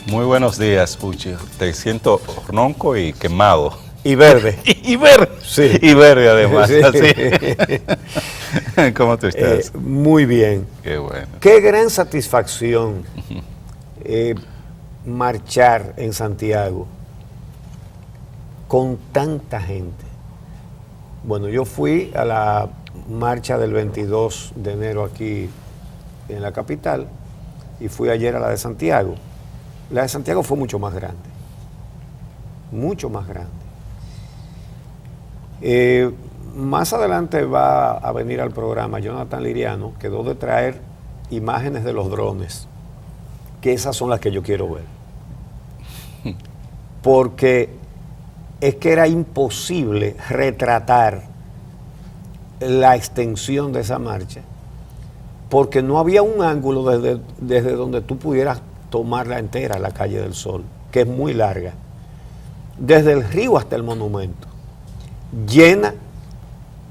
Muy buenos días, Puchi. Te siento ronco y quemado. Y verde. Y verde. Sí. Y verde además. Sí. Así. ¿Cómo tú estás? Muy bien. Qué bueno. Qué gran satisfacción marchar en Santiago con tanta gente. Bueno, yo fui a la marcha del 22 de enero aquí en la capital y fui ayer a la de Santiago. La de Santiago fue mucho más grande. Mucho más grande. Más adelante va a venir al programa Jonathan Liriano, quedó de traer imágenes de los drones, que esas son las que yo quiero ver. Porque es que era imposible retratar la extensión de esa marcha, porque no había un ángulo desde donde tú pudieras tomarla entera, la calle del Sol, que es muy larga, desde el río hasta el monumento, llena,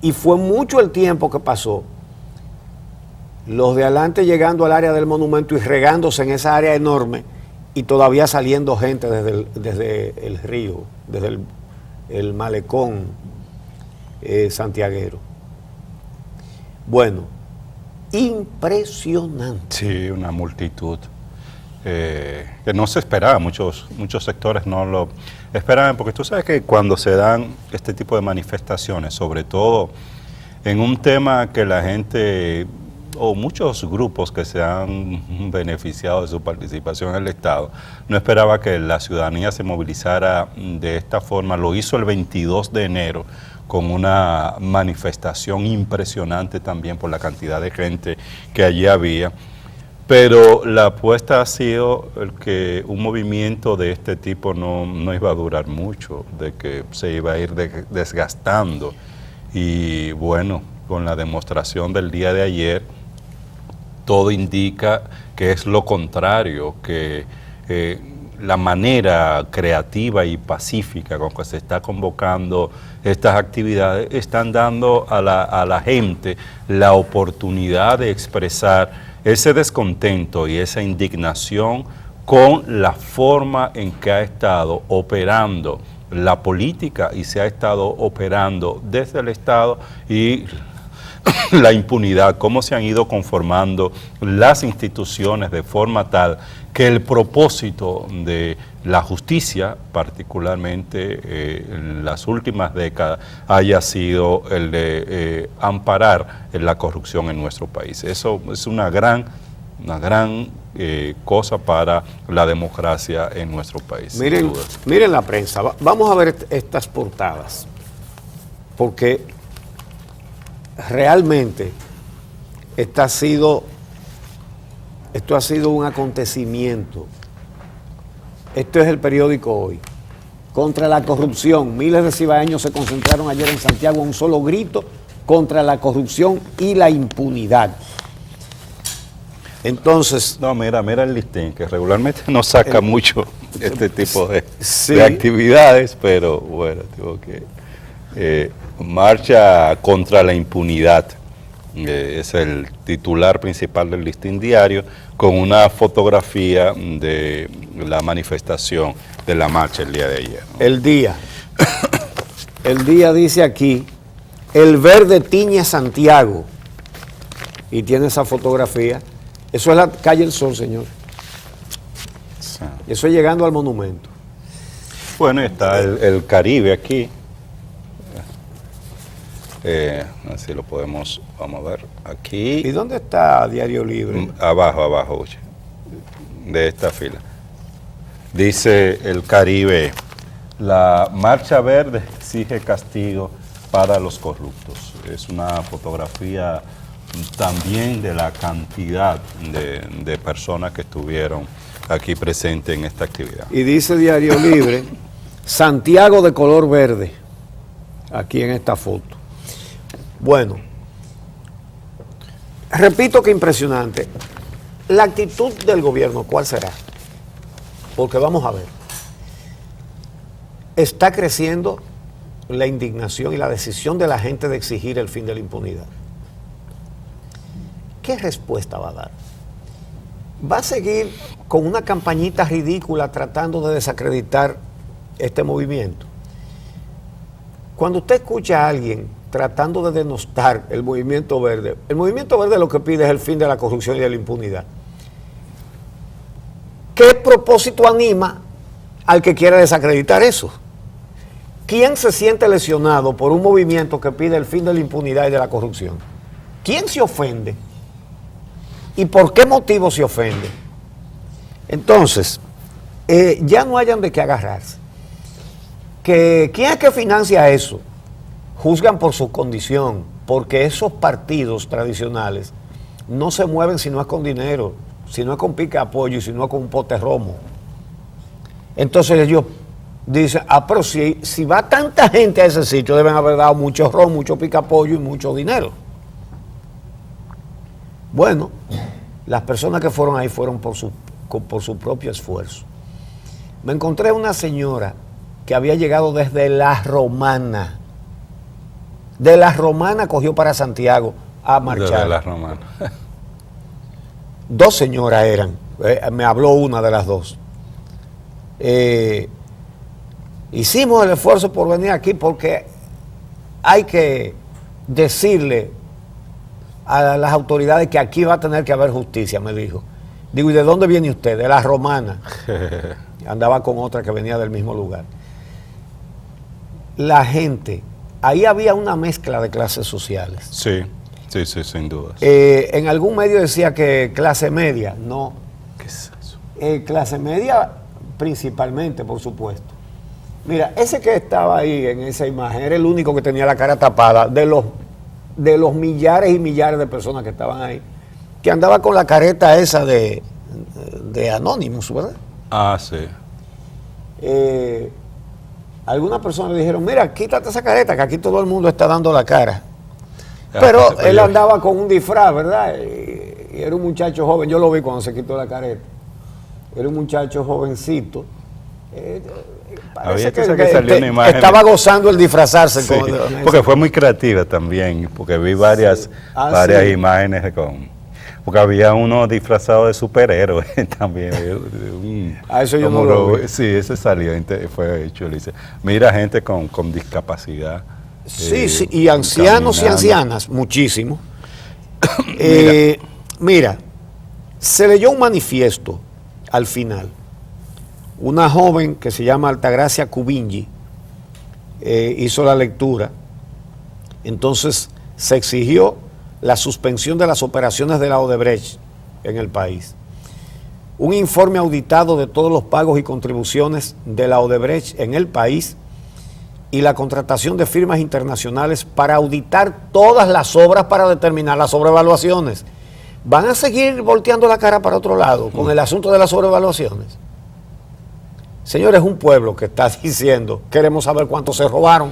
y fue mucho el tiempo que pasó, los de adelante llegando al área del monumento y regándose en esa área enorme, y todavía saliendo gente desde el río, desde el malecón santiaguero. Bueno, impresionante. Sí, una multitud que no se esperaba, muchos sectores no lo esperaban, porque tú sabes que cuando se dan este tipo de manifestaciones, sobre todo en un tema que la gente o muchos grupos que se han beneficiado de su participación en el Estado, no esperaba que la ciudadanía se movilizara de esta forma. Lo hizo el 22 de enero con una manifestación impresionante también por la cantidad de gente que allí había. Pero la apuesta ha sido el que un movimiento de este tipo no iba a durar mucho, de que se iba a ir desgastando. Y bueno, con la demostración del día de ayer, todo indica que es lo contrario, que la manera creativa y pacífica con que se está convocando estas actividades están dando a la gente la oportunidad de expresar ese descontento y esa indignación con la forma en que ha estado operando la política y se ha estado operando desde el Estado y la impunidad, cómo se han ido conformando las instituciones de forma tal que el propósito de la justicia, particularmente en las últimas décadas, haya sido el de amparar la corrupción en nuestro país. Eso es una gran cosa para la democracia en nuestro país. Miren la prensa, vamos a ver estas portadas, porque realmente esto ha sido un acontecimiento. Esto es el periódico Hoy. Contra la corrupción, miles de cibaeños se concentraron ayer en Santiago a un solo grito contra la corrupción y la impunidad. Entonces... No, mira el listín, que regularmente no saca mucho este tipo de sí, actividades, pero bueno, digo que marcha contra la impunidad. Es el titular principal del Listín Diario, con una fotografía de la manifestación de la marcha el día de ayer, ¿no? El día dice aquí, el verde tiñe Santiago, y tiene esa fotografía. Eso es la calle El Sol, señor. Sí. Eso es llegando al monumento. Bueno, está el Caribe aquí. Así lo podemos, vamos a ver, aquí. ¿Y dónde está Diario Libre? Abajo, de esta fila. Dice el Caribe, la Marcha Verde exige castigo para los corruptos. Es una fotografía también de la cantidad de personas que estuvieron aquí presentes en esta actividad. Y dice Diario Libre, Santiago de color verde, aquí en esta foto. Bueno, repito que impresionante. La actitud del gobierno, ¿cuál será? Porque vamos a ver. Está creciendo la indignación y la decisión de la gente de exigir el fin de la impunidad. ¿Qué respuesta va a dar? va a seguir con una campañita ridícula tratando de desacreditar este movimiento. Cuando usted escucha a alguien tratando de denostar el movimiento verde lo que pide es el fin de la corrupción y de la impunidad. ¿Qué propósito anima al que quiere desacreditar eso? ¿Quién se siente lesionado por un movimiento que pide el fin de la impunidad y de la corrupción? ¿Quién se ofende? ¿Y por qué motivo se ofende? Entonces, ya no hayan de qué agarrarse. ¿Quién es que financia eso? Juzgan por su condición, porque esos partidos tradicionales no se mueven si no es con dinero, si no es con pica apoyo y si no es con un pote romo. Entonces ellos dicen, pero si va tanta gente a ese sitio, deben haber dado mucho ron, mucho pica apoyo y mucho dinero. Bueno, las personas que fueron ahí fueron por su propio esfuerzo. Me encontré una señora que había llegado desde La Romana. De La Romana cogió para Santiago a marchar. De La Romana. Dos señoras eran, me habló una de las dos. Hicimos el esfuerzo por venir aquí porque hay que decirle a las autoridades que aquí va a tener que haber justicia, me dijo. Digo, ¿y de dónde viene usted? De La Romana. Andaba con otra que venía del mismo lugar. La gente, ahí había una mezcla de clases sociales. Sí, sin dudas. En algún medio decía que clase media, no. ¿Qué es eso? Clase media principalmente, por supuesto. Mira, ese que estaba ahí en esa imagen era el único que tenía la cara tapada de los millares y millares de personas que estaban ahí, que andaba con la careta esa de Anonymous, ¿verdad? Ah, sí. Algunas personas le dijeron, mira, quítate esa careta, que aquí todo el mundo está dando la cara. Pero él andaba con un disfraz, ¿verdad? Y era un muchacho joven, yo lo vi cuando se quitó la careta. Era un muchacho jovencito. Parece que salió una imagen estaba gozando el disfrazarse. Sí, porque fue muy creativa también, porque vi varias imágenes porque había uno disfrazado de superhéroe también. Eso yo no lo vi. Sí, ese salió, fue chulísimo. Mira, gente con discapacidad. Sí, y ancianos caminando. Y ancianas, muchísimo. Mira, se leyó un manifiesto al final. Una joven que se llama Altagracia Cubingi hizo la lectura. Entonces se exigió la suspensión de las operaciones de la Odebrecht en el país. Un informe auditado de todos los pagos y contribuciones de la Odebrecht en el país y la contratación de firmas internacionales para auditar todas las obras para determinar las sobrevaluaciones. ¿Van a seguir volteando la cara para otro lado con el asunto de las sobrevaluaciones? Señores, es un pueblo que está diciendo, queremos saber cuánto se robaron.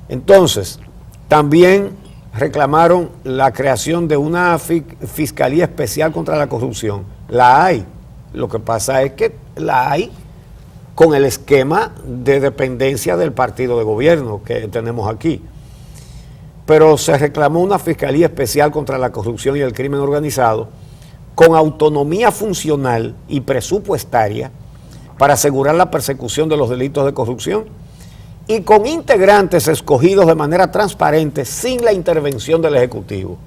Entonces, también reclamaron la creación de una fiscalía especial contra la corrupción. La hay. Lo que pasa es que la hay con el esquema de dependencia del partido de gobierno que tenemos aquí. Pero se reclamó una fiscalía especial contra la corrupción y el crimen organizado con autonomía funcional y presupuestaria para asegurar la persecución de los delitos de corrupción y con integrantes escogidos de manera transparente sin la intervención del Ejecutivo.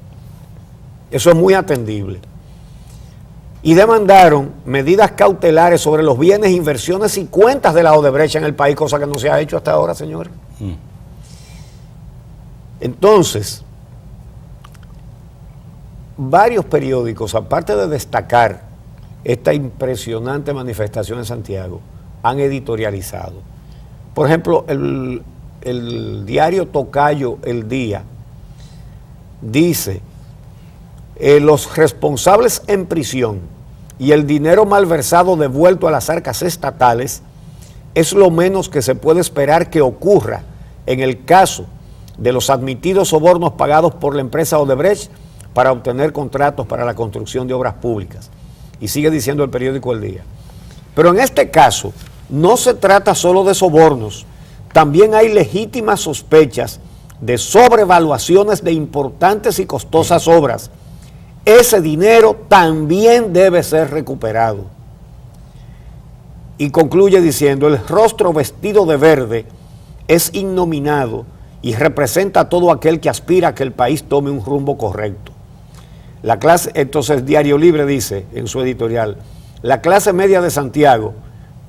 Eso es muy atendible. Y demandaron medidas cautelares sobre los bienes, inversiones y cuentas de la Odebrecht en el país, cosa que no se ha hecho hasta ahora, señores. Entonces, varios periódicos, aparte de destacar esta impresionante manifestación en Santiago, han editorializado. Por ejemplo, el diario Tocayo El Día dice, los responsables en prisión y el dinero malversado devuelto a las arcas estatales es lo menos que se puede esperar que ocurra en el caso de los admitidos sobornos pagados por la empresa Odebrecht para obtener contratos para la construcción de obras públicas. Y sigue diciendo el periódico El Día. Pero en este caso no se trata solo de sobornos, también hay legítimas sospechas de sobrevaluaciones de importantes y costosas obras, ese dinero también debe ser recuperado. Y concluye diciendo, el rostro vestido de verde es innominado y representa a todo aquel que aspira a que el país tome un rumbo correcto. Entonces Diario Libre dice en su editorial, la clase media de Santiago,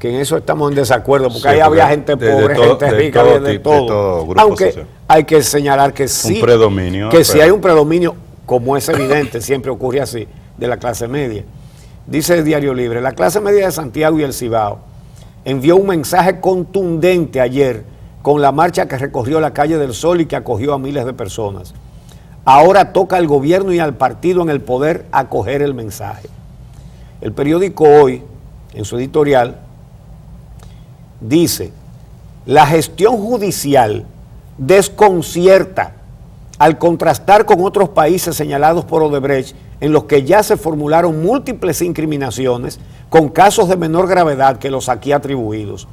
que en eso estamos en desacuerdo, porque ahí había gente pobre, gente rica, de todo. Aunque social. Hay que señalar que sí, si hay un predominio, como es evidente, siempre ocurre así, de la clase media. Dice el Diario Libre, la clase media de Santiago y el Cibao envió un mensaje contundente ayer con la marcha que recorrió la calle del Sol y que acogió a miles de personas. Ahora toca al gobierno y al partido en el poder acoger el mensaje. El periódico Hoy, en su editorial, dice, la gestión judicial desconcierta al contrastar con otros países señalados por Odebrecht, en los que ya se formularon múltiples incriminaciones con casos de menor gravedad que los aquí atribuidos.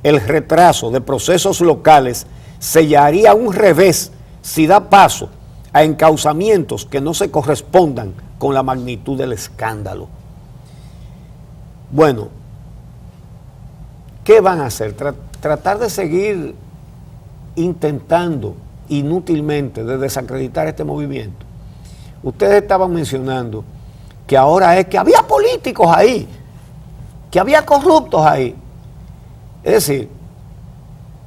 El retraso de procesos locales sellaría un revés si da paso a encauzamientos que no se correspondan con la magnitud del escándalo. Bueno, ¿qué van a hacer? Tratar de seguir intentando inútilmente de desacreditar este movimiento. Ustedes estaban mencionando que ahora es que había políticos ahí, que había corruptos ahí. Es decir,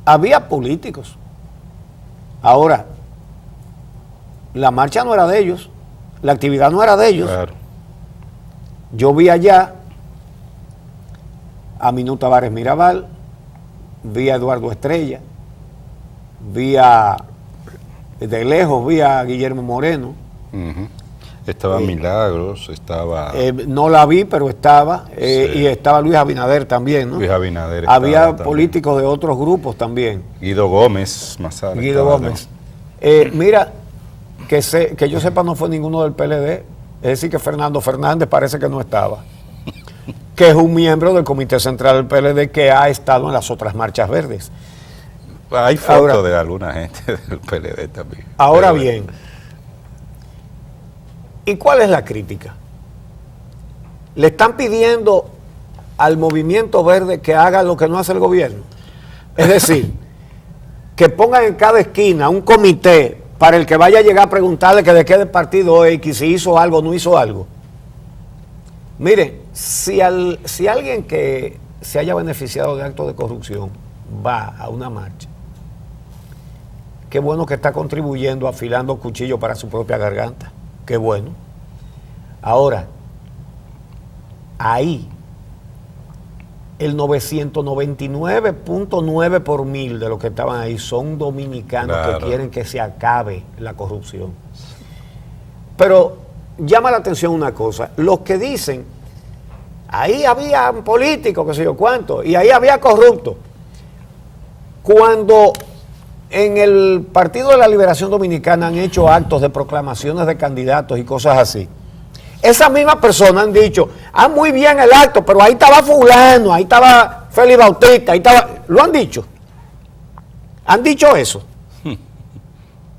había políticos. Ahora, la marcha no era de ellos, la actividad no era de ellos. Claro. Yo vi allá a Minú Tavares Mirabal, vi a Eduardo Estrella, de lejos vi a Guillermo Moreno. Estaba Milagros, estaba... no la vi, pero estaba, sí. Y estaba Luis Abinader también, ¿no? Luis Abinader. Había políticos de otros grupos también. Guido Gómez, más tarde. Guido Gómez. Mira, que yo sepa no fue ninguno del PLD, es decir que Fernando Fernández parece que no estaba, que es un miembro del Comité Central del PLD que ha estado en las otras marchas verdes. Hay fotos de alguna gente del PLD también. Ahora bien, ¿y cuál es la crítica? Le están pidiendo al movimiento verde que haga lo que no hace el gobierno. Es decir, que pongan en cada esquina un comité para el que vaya a llegar a preguntarle que de qué partido es y que si hizo algo o no hizo algo. Miren, si alguien que se haya beneficiado de actos de corrupción va a una marcha, qué bueno que está contribuyendo afilando cuchillo para su propia garganta. Qué bueno. Ahora, ahí, el 999.9 por mil de los que estaban ahí son dominicanos, claro, que quieren que se acabe la corrupción. Pero llama la atención una cosa, los que dicen, ahí había políticos, qué sé yo cuánto, y ahí había corruptos. Cuando en el Partido de la Liberación Dominicana han hecho actos de proclamaciones de candidatos y cosas así, esas mismas personas han dicho, muy bien el acto, pero ahí estaba fulano, ahí estaba Félix Bautista, ahí estaba... Lo han dicho. ¿Han dicho eso?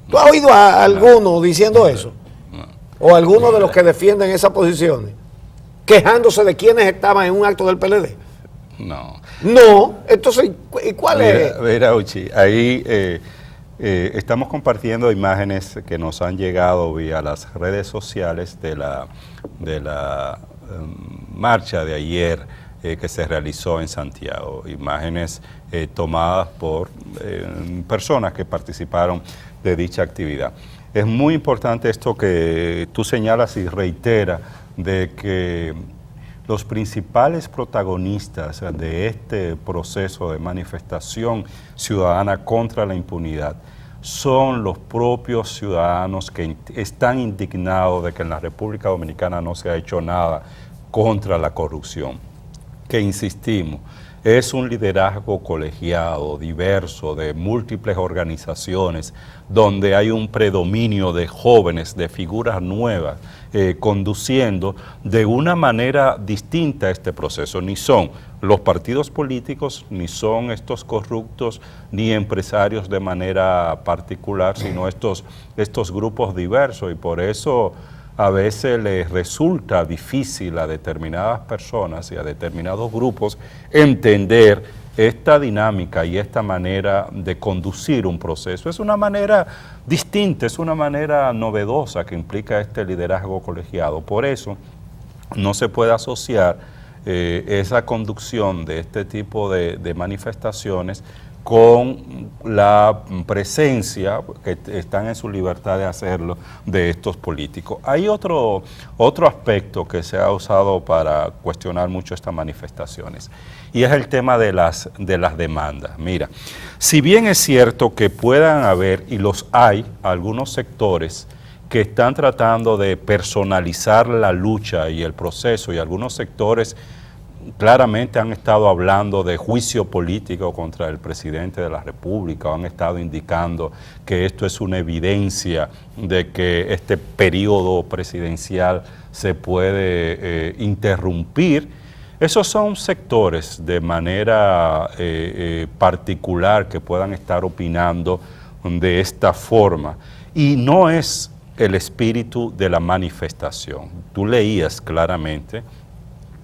¿Tú has oído a alguno diciendo eso? ¿O alguno de los que defienden esas posiciones? Quejándose de quienes estaban en un acto del PLD. No. No, entonces, ¿y cuál es? Mira, Uchi, ahí estamos compartiendo imágenes que nos han llegado vía las redes sociales de la marcha de ayer que se realizó en Santiago. Imágenes tomadas por personas que participaron de dicha actividad. Es muy importante esto que tú señalas y reiteras de que los principales protagonistas de este proceso de manifestación ciudadana contra la impunidad son los propios ciudadanos que están indignados de que en la República Dominicana no se ha hecho nada contra la corrupción. Que insistimos, es un liderazgo colegiado, diverso, de múltiples organizaciones, donde hay un predominio de jóvenes, de figuras nuevas, conduciendo de una manera distinta este proceso. Ni son los partidos políticos, ni son estos corruptos, ni empresarios de manera particular, sino estos grupos diversos. Y por eso a veces les resulta difícil a determinadas personas y a determinados grupos entender esta dinámica y esta manera de conducir un proceso. Es una manera distinta, es una manera novedosa que implica este liderazgo colegiado. Por eso no se puede asociar esa conducción de este tipo de manifestaciones con la presencia, que están en su libertad de hacerlo, de estos políticos. Hay otro aspecto que se ha usado para cuestionar mucho estas manifestaciones, y es el tema de las demandas. Mira, si bien es cierto que puedan haber, y los hay, algunos sectores que están tratando de personalizar la lucha y el proceso, y algunos sectores claramente han estado hablando de juicio político contra el presidente de la República, o han estado indicando que esto es una evidencia de que este periodo presidencial se puede interrumpir. Esos son sectores de manera particular que puedan estar opinando de esta forma, y no es el espíritu de la manifestación. Tú leías claramente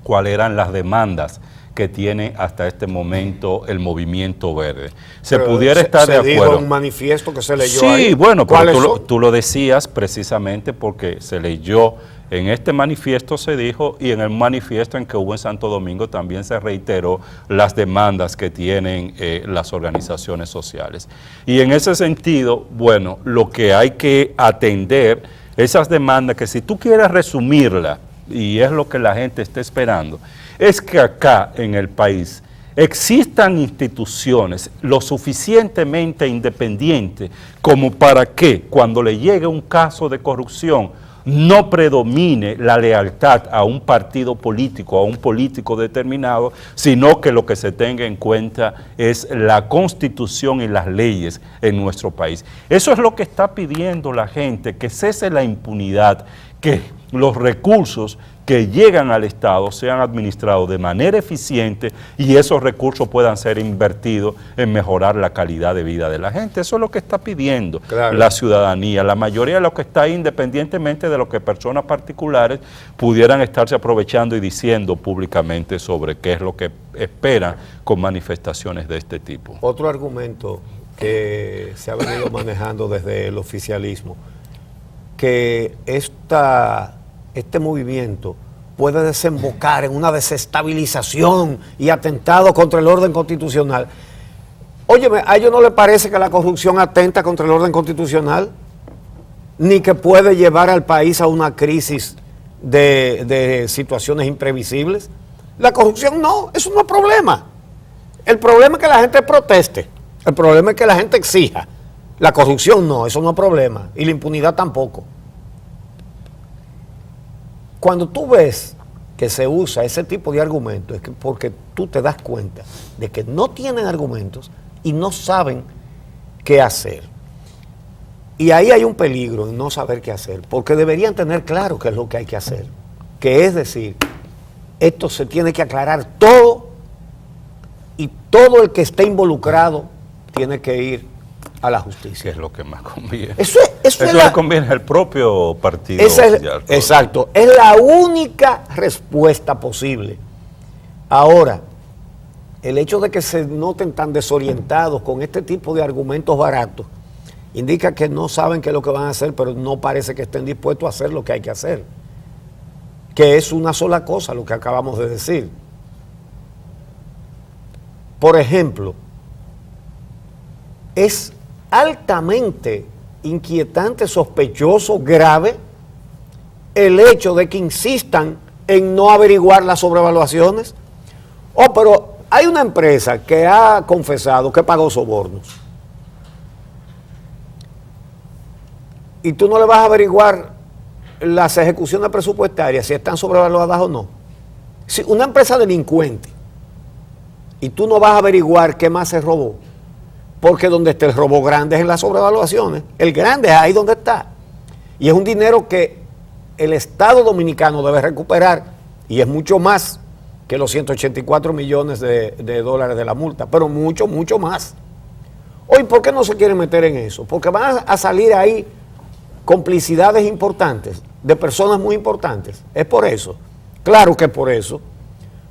cuáles eran las demandas que tiene hasta este momento el Movimiento Verde. Se pudiera estar de acuerdo. Se dijo un manifiesto que se leyó sí, ahí. Sí, bueno, pero tú lo decías precisamente porque se leyó, en este manifiesto se dijo, y en el manifiesto en que hubo en Santo Domingo también se reiteró las demandas que tienen las organizaciones sociales. Y en ese sentido, bueno, lo que hay que atender, esas demandas que si tú quieres resumirla, y es lo que la gente está esperando, es que acá en el país existan instituciones lo suficientemente independientes como para que cuando le llegue un caso de corrupción no predomine la lealtad a un partido político, a un político determinado, sino que lo que se tenga en cuenta es la Constitución y las leyes en nuestro país. Eso es lo que está pidiendo la gente, que cese la impunidad, que los recursos que llegan al Estado sean administrados de manera eficiente y esos recursos puedan ser invertidos en mejorar la calidad de vida de la gente. Eso es lo que está pidiendo la ciudadanía. La mayoría de lo que está ahí, independientemente de lo que personas particulares pudieran estarse aprovechando y diciendo públicamente sobre qué es lo que esperan con manifestaciones de este tipo. Otro argumento que se ha venido manejando desde el oficialismo, que este movimiento puede desembocar en una desestabilización y atentado contra el orden constitucional. Óyeme, ¿a ellos no les parece que la corrupción atenta contra el orden constitucional? Ni que puede llevar al país a una crisis de situaciones imprevisibles. La corrupción no, eso no es problema. El problema es que la gente proteste, el problema es que la gente exija. La corrupción no, eso no es problema, y la impunidad tampoco. Cuando tú ves que se usa ese tipo de argumentos, es que porque tú te das cuenta de que no tienen argumentos y no saben qué hacer. Y ahí hay un peligro en no saber qué hacer, porque deberían tener claro qué es lo que hay que hacer. Que es decir, esto se tiene que aclarar todo, y todo el que esté involucrado tiene que ir a la justicia. Que es lo que más conviene. Eso le conviene al propio partido oficial. Exacto, es la única respuesta posible. Ahora, el hecho de que se noten tan desorientados con este tipo de argumentos baratos indica que no saben qué es lo que van a hacer, pero no parece que estén dispuestos a hacer lo que hay que hacer, que es una sola cosa, lo que acabamos de decir. Por ejemplo, es altamente inquietante, sospechoso, grave el hecho de que insistan en no averiguar las sobrevaluaciones. Oh, pero hay una empresa que ha confesado que pagó sobornos. Y tú no le vas a averiguar las ejecuciones presupuestarias, si están sobrevaluadas o no. Si una empresa delincuente, y tú no vas a averiguar qué más se robó, porque donde está el robo grande es en las sobrevaluaciones. El grande es ahí donde está. Y es un dinero que el Estado dominicano debe recuperar, y es mucho más que los 184 millones de dólares de la multa, pero mucho, mucho más. Hoy, ¿por qué no se quieren meter en eso? Porque van a salir ahí complicidades importantes. de personas muy importantes. Es por eso. Claro que es por eso.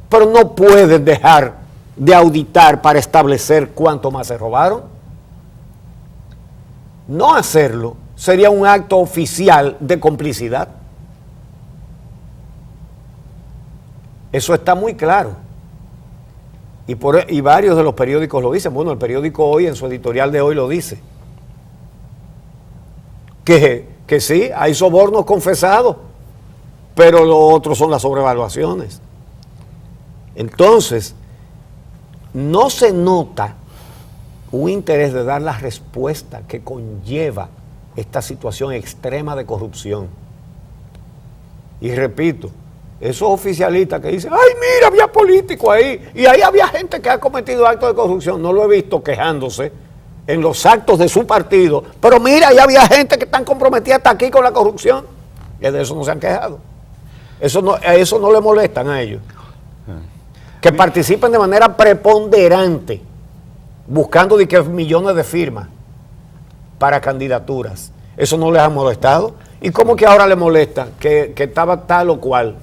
Pero no pueden dejar de auditar para establecer cuánto más se robaron. No hacerlo sería un acto oficial de complicidad. Eso está muy claro. Y varios de los periódicos lo dicen. Bueno, el periódico Hoy, en su editorial de hoy, lo dice. Que sí, hay sobornos confesados, pero lo otro son las sobrevaluaciones. Entonces, no se nota un interés de dar la respuesta que conlleva esta situación extrema de corrupción. Y repito, esos oficialistas que dicen, ay, mira, había políticos ahí, y ahí había gente que ha cometido actos de corrupción, no lo he visto quejándose en los actos de su partido, pero mira, ahí había gente que están comprometida hasta aquí con la corrupción, y de eso no se han quejado. Eso no le molestan a ellos. Que participen de manera preponderante, buscando de que millones de firmas para candidaturas. Eso no les ha molestado. ¿Y cómo que ahora le molesta que estaba tal o cual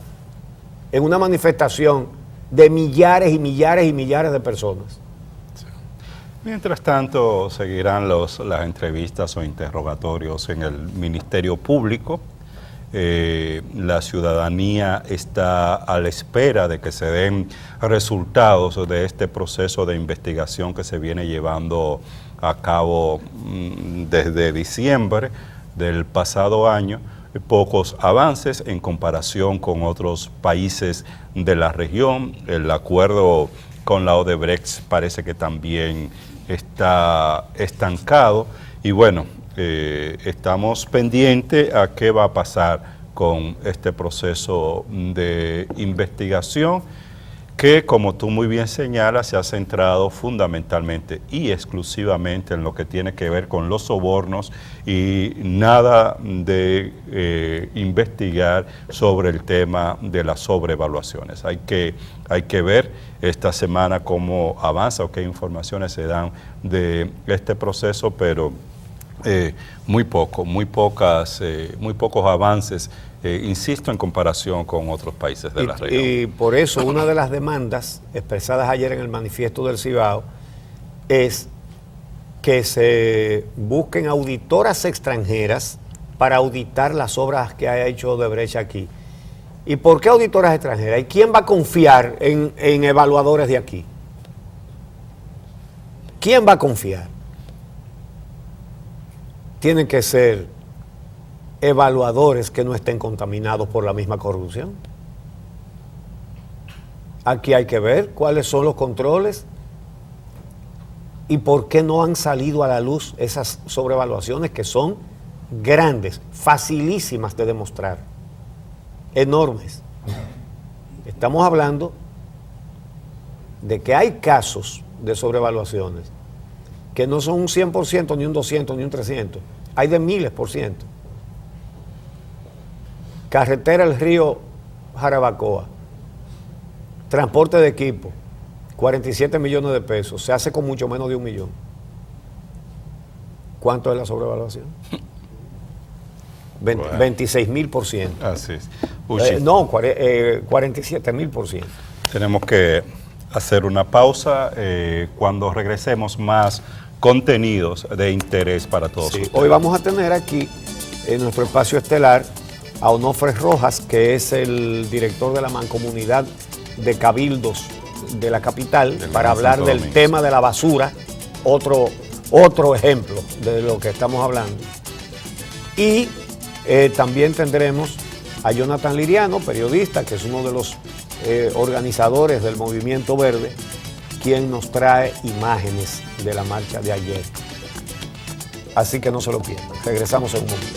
en una manifestación de millares y millares y millares de personas? Sí. Mientras tanto, seguirán las entrevistas o interrogatorios en el Ministerio Público. La ciudadanía está a la espera de que se den resultados de este proceso de investigación que se viene llevando a cabo desde diciembre del pasado año. Pocos avances en comparación con otros países de la región. El acuerdo con la Odebrecht parece que también está estancado y bueno, estamos pendientes a qué va a pasar con este proceso de investigación que, como tú muy bien señalas, se ha centrado fundamentalmente y exclusivamente en lo que tiene que ver con los sobornos y nada de investigar sobre el tema de las sobrevaluaciones. Hay que ver esta semana cómo avanza o qué informaciones se dan de este proceso, pero muy pocos avances, insisto, en comparación con otros países de la región. Y por eso una de las demandas expresadas ayer en el manifiesto del Cibao es que se busquen auditoras extranjeras para auditar las obras que ha hecho Odebrecht aquí. ¿Y por qué auditoras extranjeras? ¿Y quién va a confiar en evaluadores de aquí? ¿Quién va a confiar? Tienen que ser evaluadores que no estén contaminados por la misma corrupción. Aquí hay que ver cuáles son los controles y por qué no han salido a la luz esas sobrevaluaciones que son grandes, facilísimas de demostrar, enormes. Estamos hablando de que hay casos de sobrevaluaciones que no son un 100%, ni un 200, ni un 300, hay de miles por ciento. Carretera El Río Jarabacoa, transporte de equipo, 47 millones de pesos, se hace con mucho menos de 1 millón. ¿Cuánto es la sobrevaluación? 26,000%. Así es. 47,000%. Tenemos que hacer una pausa. Cuando regresemos, más contenidos de interés para todos. Sí, hoy vamos a tener aquí en nuestro espacio estelar a Onofre Rojas, que es el director de la Mancomunidad de Cabildos de la capital, para hablar del tema de la basura, otro ejemplo de lo que estamos hablando. Y también tendremos a Jonathan Liriano, periodista, que es uno de los organizadores del Movimiento Verde, quien nos trae imágenes de la marcha de ayer. Así que no se lo pierdan. Regresamos en un momento.